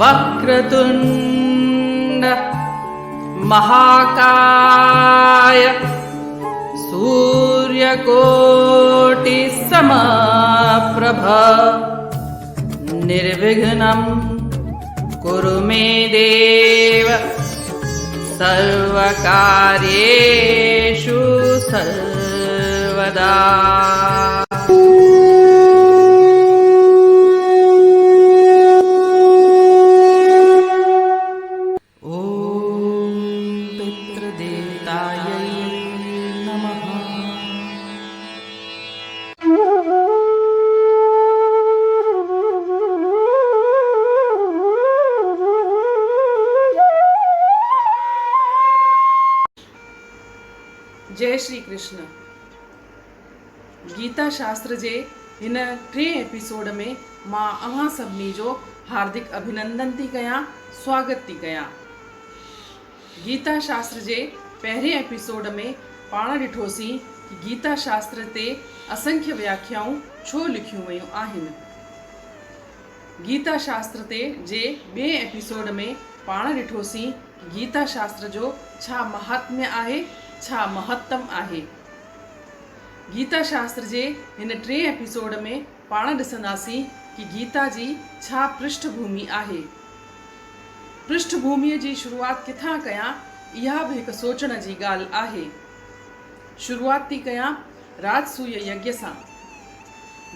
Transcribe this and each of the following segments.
वक्रतुंड महाकाय सूर्यकोटि समप्रभ निर्विघ्नं कुरु मे देव सर्वकार्येषु सर्वदा। जय श्री कृष्ण। गीता शास्त्र जे हिन 3 एपिसोड में मां अव्हां सभिनी जो हार्दिक अभिनंदन थी कयां, स्वागत थी कयां। गीता शास्त्र जे पहिरें एपिसोड में पाण ॾिठोसीं कि गीता शास्त्र ते असंख्य व्याख्याऊं छो लिखियूं वयूं आहिनि। गीता शास्त्र ते जे ॿिए एपिसोड में पाण ॾिठोसीं कि गीता शास्त्र जो छा महात्म्य आहे, छा महत्तम आहे। गीता शास्त्र जे हिन 3 एपिसोड में पाण ॾिसंदासीं कि गीता जी छा पृष्ठभूमि आहे। पृष्ठभूमिअ जी शुरूआत किथां कयां, इहा बि हिकु सोचण जी ॻाल्हि आहे। शुरूआत थी कयां राजसूय यज्ञ सां।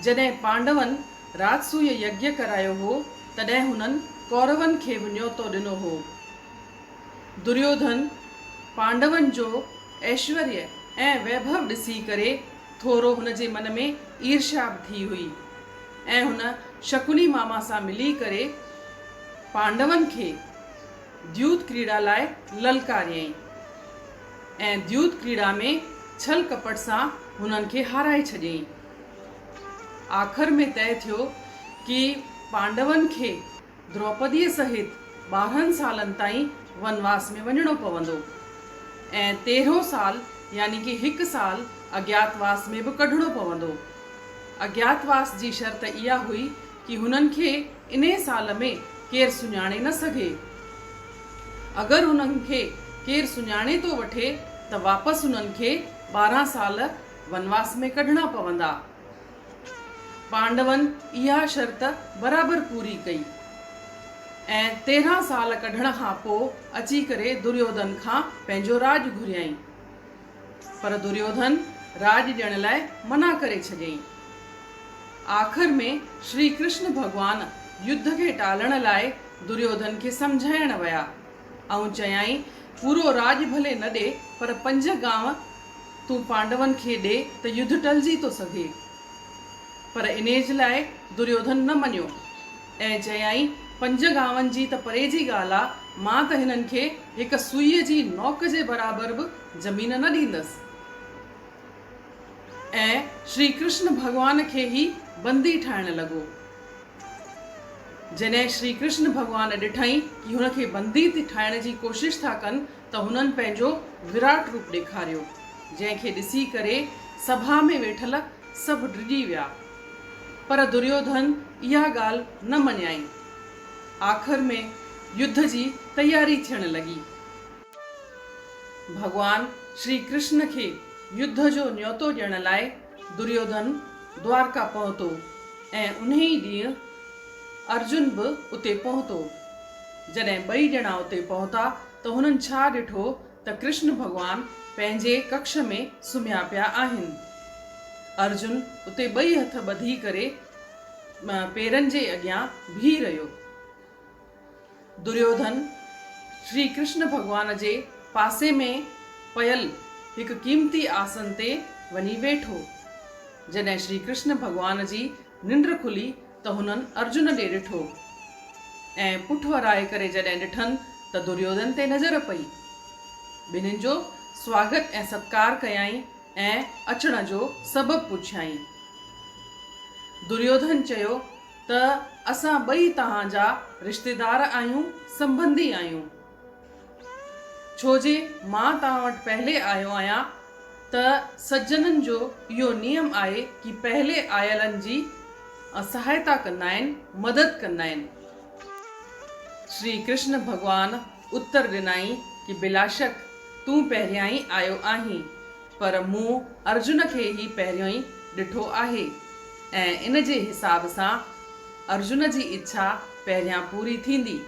जॾहिं पांडवनि राजसूय यज्ञ करायो हो तॾहिं हुननि कौरवनि खे बि न्योतो ॾिनो हो। दुर्योधन पांडवनि जो ऐश्वर्य ऐं वैभव ॾिसी करे थोरो हुन जे मन में ईर्ष्या थी हुई ऐं हुन शकुनी मामा सां मिली करे पांडवनि खे द्यूत क्रीड़ा लाइ ललकारियईं ऐं द्यूत क्रीड़ा में छल कपट सां हुननि खे हाराए छॾियईं। आख़िर में तय थियो कि पांडवनि खे द्रौपदीअ सहित 12 सालनि ताईं वनवास में वञिणो पवंदो ऐं 13 साल यानी कि 1 साल अज्ञातवास में बि कढणो पवंदो। अज्ञातवास जी शर्त इहा हुई कि हुननि खे इन साल में केरु सुञाणे न सघे। अगरि हुननि खे केरु सुञाणे थो वठे त वापसि हुननि खे 12 साल वनवास में कढणा पवंदा। पांडवनि इहा शर्त बराबरि पूरी कई ऐं 13 साल कढण खां पोइ अची करे दुर्योधन खां पंहिंजो राज घुरियईं, पर दुर्योधन राज ॾियण लाइ मना करे छॾियईं। आख़िर में श्री कृष्ण भॻवान युद्ध खे टालण लाइ दुर्योधन खे सम्झाइण विया ऐं चयाईं पूरो राज भले न ॾे पर 5 गांव तूं पांडवनि खे ॾे त युद्ध टलिजी थो सघे। पर इन जे लाइ दुर्योधन न मञियो ऐं चयाईं 5 गांवनि जी त परे जी ॻाल्हि आहे, मां त हिननि खे हिकु सुईअ जी नोक जे बराबरि बि ज़मीन न ॾींदसि। ऐं श्री कृष्ण भॻवान खे ई बंदी ठाहिण लॻो। जॾहिं श्री कृष्ण भॻवान ॾिठईं कि हुनखे बंदी ठाहिण जी कोशिशि था कनि त हुननि पंहिंजो विराट रूप ॾेखारियो, जंहिंखे ॾिसी करे सभा में वेठल सभु डिॼी विया। पर दुर्योधन इहा ॻाल्हि न मञाई। आख़िर में युद्ध जी तैयारी थियण लॻी। भगवान श्री कृष्ण खे युद्ध जो न्योतो ॾियण लाइ दुर्योधन द्वारका पहुतो ऐं उन ई ॾींहुं अर्जुन बि उते पहुतो। जॾहिं 2 ॼणा उते पहुता त हुननि छा ॾिठो त कृष्ण भॻवान पंहिंजे कक्ष में सुम्हिया पिया आहिनि। अर्जुन उते 2 हथ ॿधी करे पेरनि जे अॻियां बीह रहियो। दुर्योधन श्री कृष्ण भॻवान जे पासे में पयल हिकु क़ीमती आसन ते वञी वेठो। जॾहिं श्री कृष्ण भॻवान जी निंड खुली त हुननि अर्जुन ॾे ॾिठो ऐं पुठ वराए करे जॾहिं ॾिठनि त दुर्योधन ते नज़र पई। ॿिन्हिनि जो स्वागत ऐं सत्कार कयाईं ऐं अचण जो सबबु पुछियाईं। दुर्योधन चयो त असां 2 तव्हांजा रिश्तेदार आहियूं, संबंधी आहियूं। छोजे मां तव्हां वटि पहले आयो आहियां त सज्जननि जो इहो नियम आहे कि पहले आयलनि जी सहायता कंदा आहिनि, मदद कंदा आहिनि। श्री कृष्ण भगवान उत्तर ॾिनई कि बिलाशक तूं पहिरियां ई आयो आहीं, पर मूं अर्जुन खे ई पहिरियों ई ॾिठो आहे ऐं इन जे हिसाब सां अर्जुन जी इच्छा पहिरियां पूरी थींदी।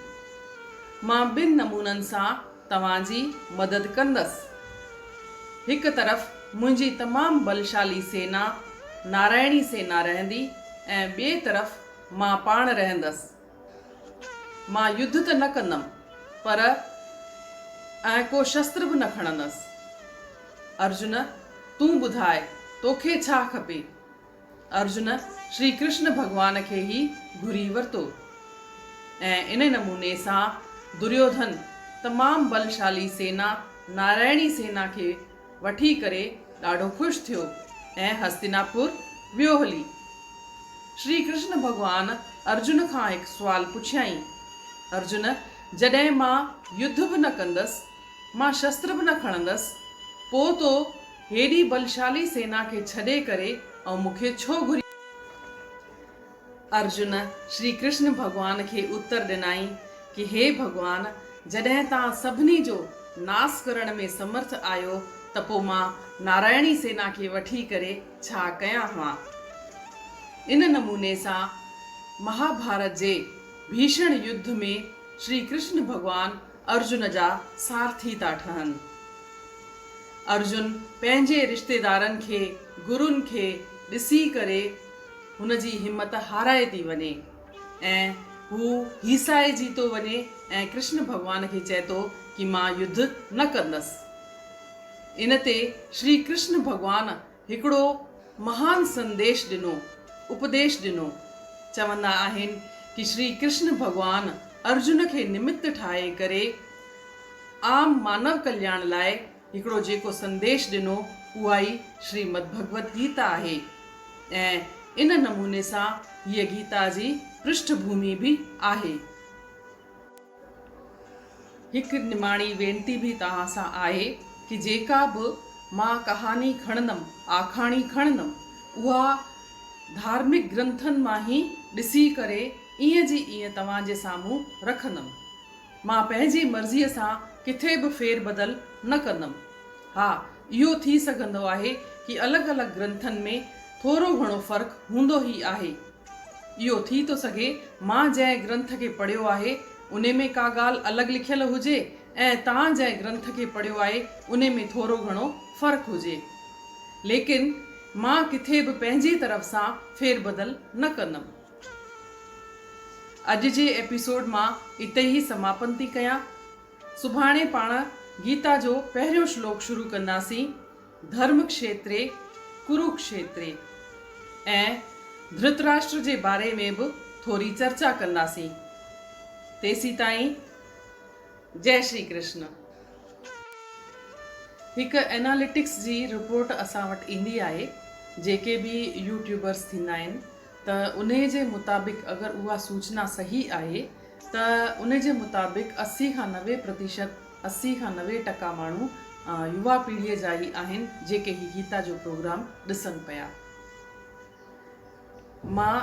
मां ॿिनि नमूननि सां तव्हांजी मदद कंदसि। हिकु तरफ़ मुंहिंजी तमामु बलशाली सेना नारायणी सेना रहंदी ऐं ॿिए तरफ़ मां पाण रहंदसि। मां युद्ध त न कंदमि, पर ऐं को शस्त्र बि न खणंदसि। अर्जुन, तूं ॿुधाए तोखे छा खपे? अर्जुन श्री कृष्ण भगवान खे ई घुरी वरितो ऐं इन नमूने सां दुर्योधन तमामु बलशाली सेना नारायणी सेना खे वठी करे ॾाढो ख़ुशि थियो ऐं हस्तिनापुर वियो हली। श्री कृष्ण भगवान अर्जुन खां हिकु सुवाल पुछियईं, अर्जुन, जॾहिं मां युद्ध बि न कंदसि, मां शस्त्र बि न खणंदसि, पोइ तो हेॾी बलशाली सेना खे छॾे करे ऐं मूंखे छो घुरी? अर्जुन श्री कृष्ण भगवान खे उत्तर ॾिनई कि हे भगवान, जॾहिं तव्हां सभिनी जो नास करण में समर्थ आहियो त पोइ मां नारायणी सेना खे वठी करे छा कयां हां? इन नमूने सां महाभारत जे भीषण युद्ध में श्री कृष्ण भगवान अर्जुन जा सारथी था ठहनि। अर्जुन पंहिंजे रिश्तेदारनि खे गुरुनि खे ॾिसी करे हुन जी हिमत हाराए थी वञे ऐं हू हीसाइजी थो वञे ऐं कृष्ण भगवान खे चए थो कि मां युद्ध न कंदसि। इन ते श्री कृष्ण भगवान हिकिड़ो महान संदेश ॾिनो, उपदेश ॾिनो। चवंदा आहिनि कि श्री कृष्ण भगवान अर्जुन खे निमित्त ठाहे करे आम मानव कल्याण लाइ हिकिड़ो जेको संदेश ॾिनो, उहा ई श्रीमद् भगवत गीता आहे ऐं इन नमूने सां हीअ गीता जी पृष्ठभूमि बि आहे। हिकु निमाणी वेनती बि तव्हां सां आहे कि जेका बि मां कहानी खणंदमि, आखाणी खणंदमि, उहा धार्मिक ग्रंथनि मां ई ॾिसी करे ईअं जी ईअं तव्हांजे साम्हूं रखंदमि। मां पंहिंजी मर्ज़ीअ सां किथे बि फेर बदल न कंदमि। हा, इहो थी सघंदो आहे कि अलॻि अलॻि ग्रंथनि में थोरो घणो फ़र्क़ु हूंदो ई आहे। इहो थी थो सघे मां जंहिं ग्रंथ खे पढ़ियो आहे उन में का ॻाल्हि अलॻि लिखियल हुजे ऐं तव्हां जंहिं ग्रंथ खे पढ़ियो आहे उन में थोरो घणो फ़र्क़ु हुजे, लेकिन मां किथे बि पंहिंजी तरफ़ सां फेर बदल न कंदमि। अॼु जे एपिसोड मां इते ई समापन थी कयां। सुभाणे पाण गीता जो पहिरियों श्लोक शुरू कंदासीं, धर्म क्षेत्रे कुरुक्षेत्रे, ऐं धृतराष्ट्र जे बारे में बि थोरी चर्चा कंदासीं। तेसी ताईं जय श्री कृष्ण। हिकु एनालिटिक्स जी रिपोर्ट असां वटि ईंदी आहे, जेके बि यूट्यूबर्स थींदा आहिनि, त उन जे मुताबिक़ अगरि उहा सूचना सही आहे त उन जे मुताबिक़ 80 खां 90% माण्हू युवा पीढ़ीअ जा ई आहिनि जेके ही गीता जो प्रोग्राम ॾिसनि पिया। मां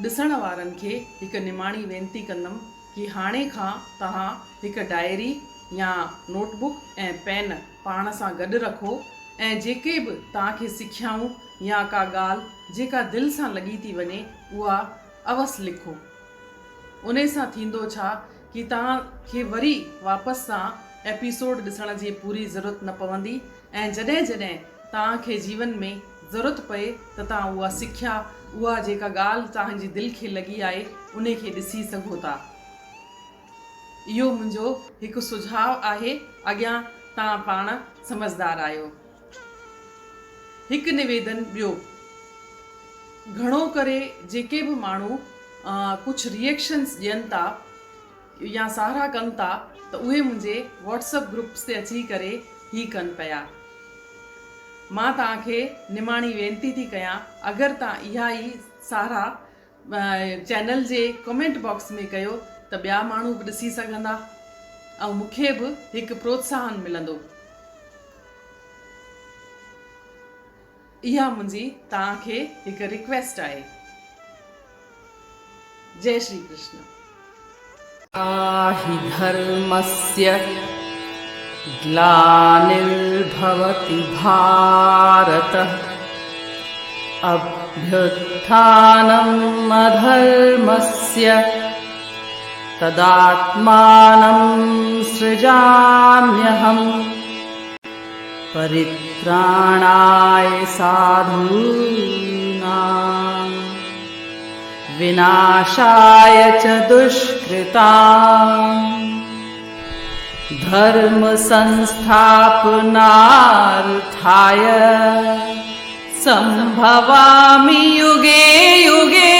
ॾिसण वारनि खे हिकु निमाणी वेनती कंदमि कि हाणे खां तव्हां हिकु डायरी या नोटबुक ऐं पेन पाण सां गॾु रखो ऐं जेके बि तव्हांखे सिखियाऊं या का ॻाल्हि जेका दिलि सां लॻी थी वञे उहा अवसि लिखो। उन सां थींदो छा कि तव्हांखे वरी वापसि सां एपिसोड ॾिसण जी पूरी ज़रूरत न पवंदी ऐं जॾहिं जॾहिं तव्हांखे जीवन में ज़रूरत पए त तव्हां उहा सिखिया, उहा जेका ॻाल्हि तव्हांजी दिलि खे लॻी आहे उन खे ॾिसी सघो था। इहो मुंहिंजो हिकु सुझाव आहे, अॻियां तव्हां पाण समझदार आहियो। हिकु निवेदन ॿियो, घणो करे जेके बि माण्हू कुझु रिएक्शन्स ॾियनि था या साराह कनि था त उहे मुंहिंजे व्हाट्सएप ग्रुप्स ते अची करे ई कनि पिया। मां तव्हांखे निमाणी वेनती थी कयां, अगरि तव्हां इहा ई साराह चैनल जे कमेंट बॉक्स में कयो त ॿिया माण्हू बि ॾिसी सघंदा ऐं मूंखे बि हिकु प्रोत्साहन मिलंदो। इहा मुंहिंजी तव्हांखे हिकु रिक्वेस्ट आहे। जय श्री कृष्ण। हि धर्मस्य ग्लानिर्भवति भारत अभ्युत्थानम् अधर्मस्य तदात्मानं सृजाम्यहम् परित्राणाय साधूनां विनाशाय च दुष्कृताम् धर्म संस्थापनार्थाय संभवामि युगे युगे